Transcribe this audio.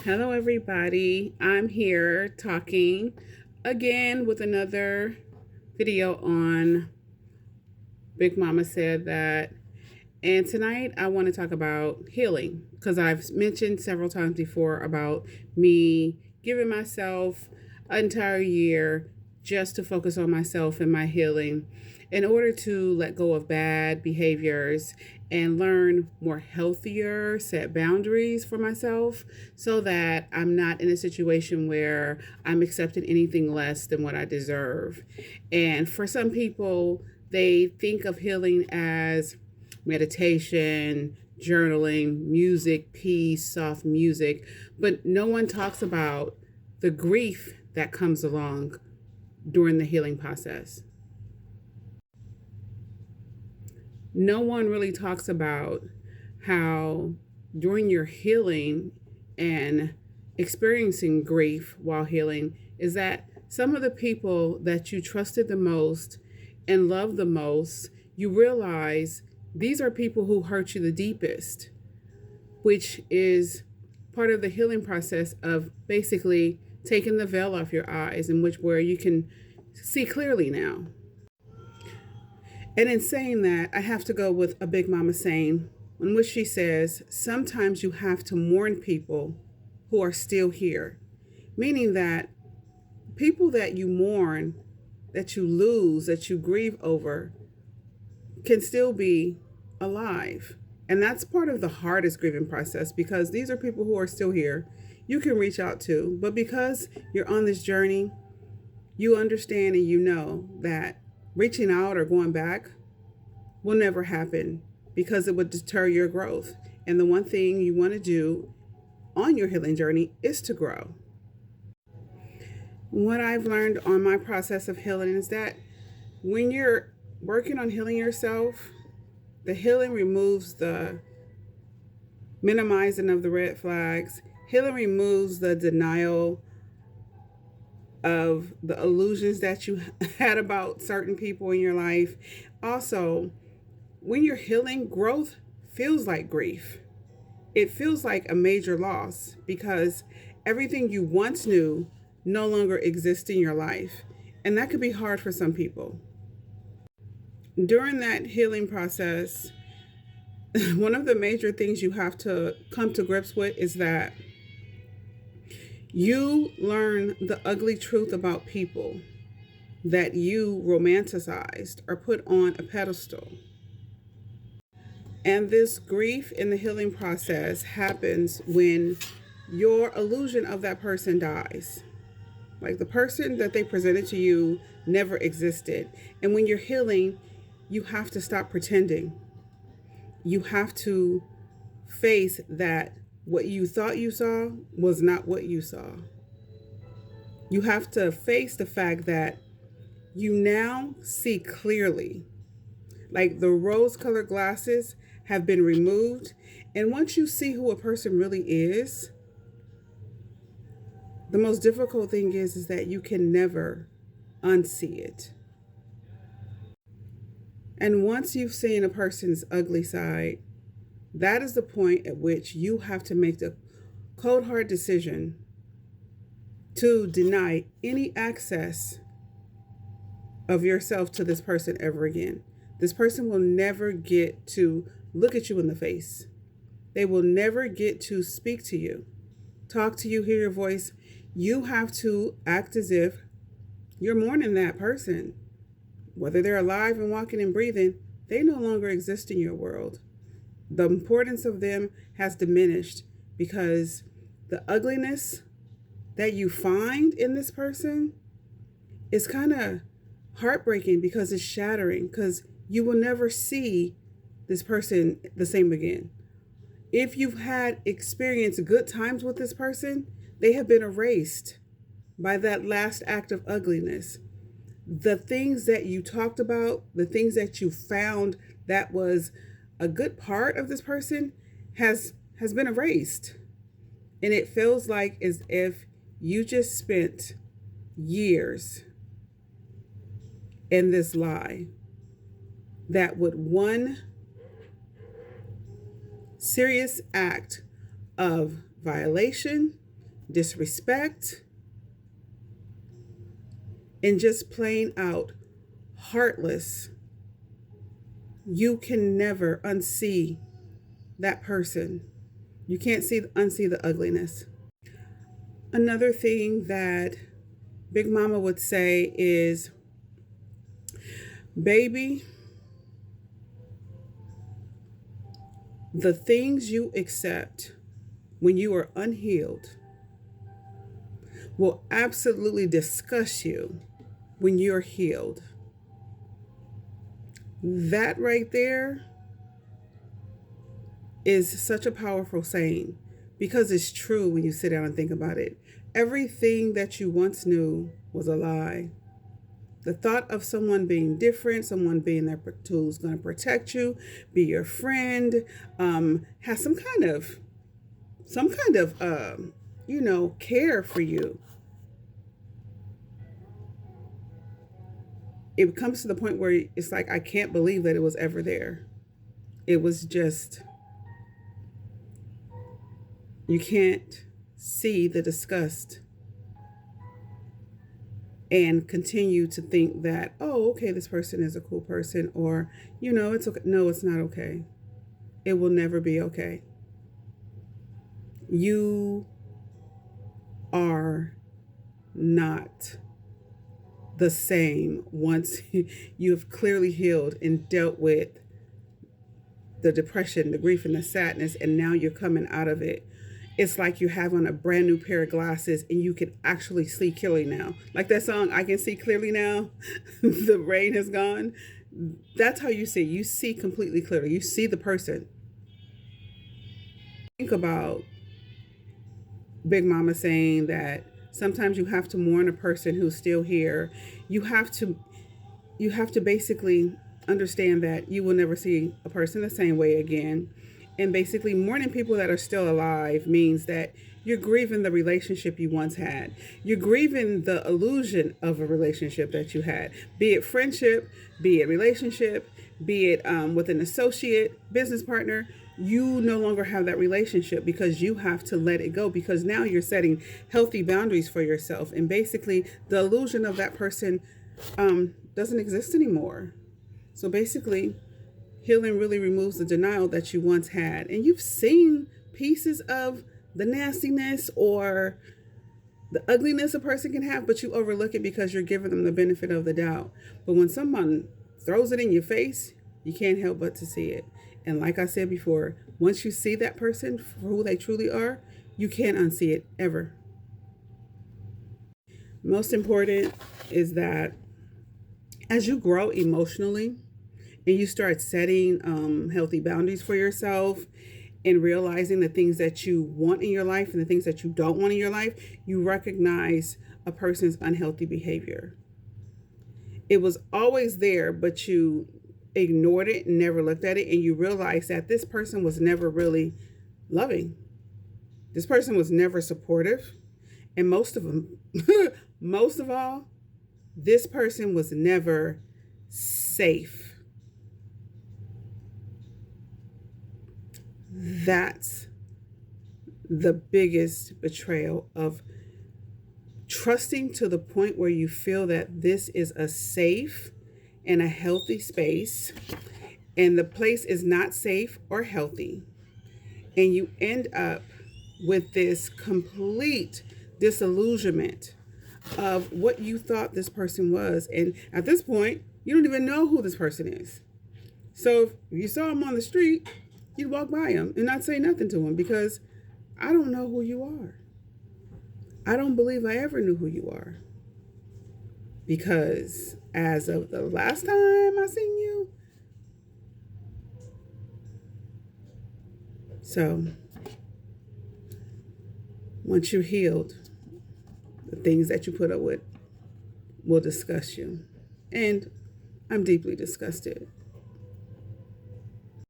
Hello, everybody. I'm here talking again with another video on Big Mama Said That. And tonight I want to talk about healing because I've mentioned several times before about me giving myself an entire year just to focus on myself and my healing in order to let go of bad behaviors and learn more healthier set boundaries for myself so that I'm not in a situation where I'm accepting anything less than what I deserve. And for some people, they think of healing as meditation, journaling, music, peace, soft music, but no one talks about the grief that comes along during the healing process. No one really talks about how during your healing and experiencing grief while healing is that some of the people that you trusted the most and loved the most, you realize these are people who hurt you the deepest, which is part of the healing process of basically taking the veil off your eyes, in which where you can see clearly now. And in saying that, I have to go with a Big Mama saying, in which she says, sometimes you have to mourn people who are still here, meaning that people that you mourn, that you lose, that you grieve over, can still be alive. And that's part of the hardest grieving process because these are people who are still here. You can reach out to, but because you're on this journey, you understand and you know that reaching out or going back will never happen because it would deter your growth. And the one thing you want to do on your healing journey is to grow. What I've learned on my process of healing is that when you're working on healing yourself, the healing removes the minimizing of the red flags. Healing removes the denial of the illusions that you had about certain people in your life. Also, when you're healing, growth feels like grief. It feels like a major loss because everything you once knew no longer exists in your life. And that could be hard for some people. During that healing process, one of the major things you have to come to grips with is that you learn the ugly truth about people that you romanticized or put on a pedestal. And this grief in the healing process happens when your illusion of that person dies. Like the person that they presented to you never existed. And when you're healing, you have to stop pretending. You have to face that what you thought you saw was not what you saw. You have to face the fact that you now see clearly. Like the rose-colored glasses have been removed. And once you see who a person really is, the most difficult thing is that you can never unsee it. And once you've seen a person's ugly side, that is the point at which you have to make the cold hard decision to deny any access of yourself to this person ever again. This person will never get to look at you in the face. They will never get to speak to you, talk to you, hear your voice. You have to act as if you're mourning that person. Whether they're alive and walking and breathing, they no longer exist in your world. The importance of them has diminished because the ugliness that you find in this person is kind of heartbreaking because it's shattering, because you will never see this person the same again. If you've had experienced good times with this person, they have been erased by that last act of ugliness. The things that you talked about, the things that you found that was a good part of this person has been erased. And it feels like as if you just spent years in this lie that with one serious act of violation disrespect, and just plain out heartless, you can never unsee that person. You can't unsee the ugliness. Another thing that Big Mama would say is, baby, the things you accept when you are unhealed will absolutely disgust you when you're healed. That right there is such a powerful saying, because it's true when you sit down and think about it. Everything that you once knew was a lie. The thought of someone being different, someone being there who's going to protect you, be your friend, has some kind of care for you. It comes to the point where it's like, I can't believe that it was ever there. It was just, you can't see the disgust and continue to think that, oh, okay, this person is a cool person, or, it's okay. No, it's not okay. It will never be okay. You are not the same once you have clearly healed and dealt with the depression, the grief, and the sadness, and now you're coming out of it. It's like you have on a brand new pair of glasses and you can actually see clearly now. Like that song, I Can See Clearly Now, the rain has gone. That's how you see. You see completely clearly. You see the person. Think about Big Mama saying that sometimes you have to mourn a person who's still here. You have to basically understand that you will never see a person the same way again. And basically mourning people that are still alive means that you're grieving the relationship you once had. You're grieving the illusion of a relationship that you had, be it friendship, be it relationship, be it with an associate, business partner. You no longer have that relationship because you have to let it go, because now you're setting healthy boundaries for yourself. And basically the illusion of that person doesn't exist anymore. So basically, healing really removes the denial that you once had. And you've seen pieces of the nastiness or the ugliness a person can have, but you overlook it because you're giving them the benefit of the doubt. But when someone throws it in your face, you can't help but to see it. And like I said before, once you see that person for who they truly are, you can't unsee it ever. Most important is that as you grow emotionally and you start setting healthy boundaries for yourself and realizing the things that you want in your life and the things that you don't want in your life, you recognize a person's unhealthy behavior. It was always there, but you ignored it and never looked at it, and you realize that this person was never really loving. This person was never supportive. And most of all, this person was never safe. That's the biggest betrayal of trusting to the point where you feel that this is a safe and a healthy space, and the place is not safe or healthy. And you end up with this complete disillusionment of what you thought this person was. And at this point, you don't even know who this person is. So if you saw him on the street, you'd walk by him and not say nothing to him, because I don't know who you are. I don't believe I ever knew who you are. Because as of the last time I seen you. So once you're healed, the things that you put up with will disgust you. And I'm deeply disgusted